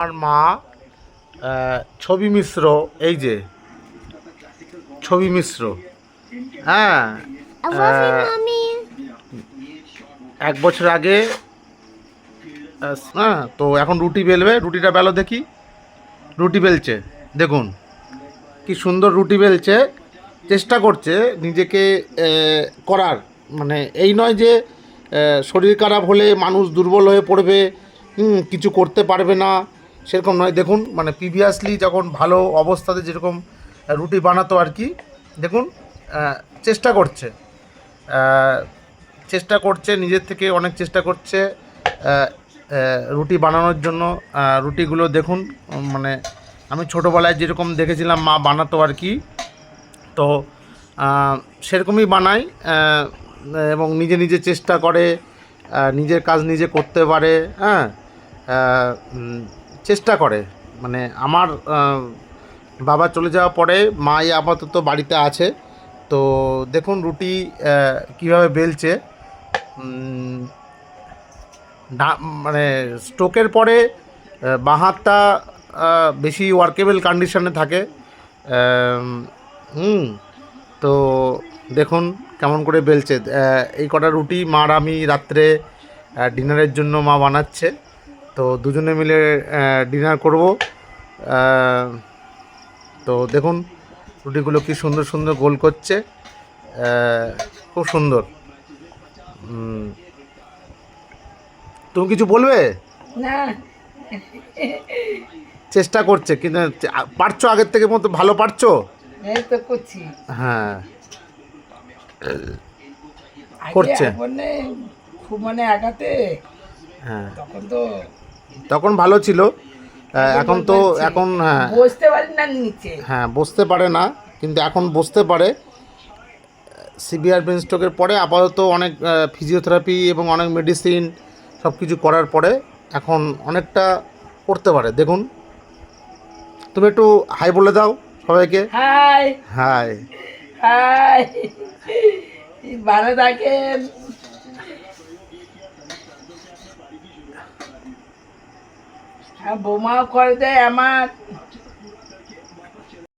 আমার মা ছবি মিশ্র, এই যে ছবি মিশ্র, হ্যাঁ, এক বছর আগে, হ্যাঁ, তো এখন রুটি বেলবে। রুটিটা বেলো দেখি। রুটি বেলছে, দেখুন কি সুন্দর রুটি বেলছে। চেষ্টা করছে নিজেকে করার, মানে এই নয় যে শরীর খারাপ হলে মানুষ দুর্বল হয়ে পড়বে, কিছু করতে পারবে না, সেরকম নয়। দেখুন মানে প্রিভিয়াসলি যখন ভালো অবস্থাতে যেরকম রুটি বানাতো আর কি, দেখুন চেষ্টা করছে, চেষ্টা করছে নিজের থেকে অনেক চেষ্টা করছে রুটি বানানোর জন্য। রুটিগুলো দেখুন, মানে আমি ছোটোবেলায় যেরকম দেখেছিলাম মা বানাতো আর কি, তো সেরকমই বানাই, এবং নিজে নিজে চেষ্টা করে, নিজের কাজ নিজে করতে পারে, হ্যাঁ, চেষ্টা করে। মানে আমার বাবা চলে যাওয়ার পরে মাই আপাতত বাড়িতে আছে। তো দেখুন রুটি কীভাবে বেলছে। মানে স্ট্রোকের পরে বাঁ হাতটা বেশি ওয়ার্কেবল কন্ডিশনে থাকে। তো দেখুন কেমন করে বেলছে। এই কটা রুটি মার আমি রাত্রে ডিনারের জন্য মা বানাচ্ছে, তো দুজনে মিলে ডিনার করব। তো দেখুন রুটিগুলো কি সুন্দর সুন্দর গোল করছে, খুব সুন্দর। তুমি কিছু বলবে না? চেষ্টা করছে কিন্তু পারছো, আগের থেকে মতো ভালো পারছো? এই তো করছি। হ্যাঁ, করছে। খুব মানে আগাতে, হ্যাঁ, তখন ভালো ছিল, এখন তো এখন হ্যাঁ বসতে পারি না নিচে। হ্যাঁ বসতে পারে না, কিন্তু এখন বসতে পারে। সিভিয়ার ব্রেন স্ট্রোকের পরে আপাতত অনেক ফিজিওথেরাপি এবং অনেক মেডিসিন সব কিছু করার পরে এখন অনেকটা করতে পারে। দেখুন তুমি একটু হাই বলে দাও সবাইকে। হাই হাই হাই, ভালো থাকেন। বৌমাও করে দেয় আমার।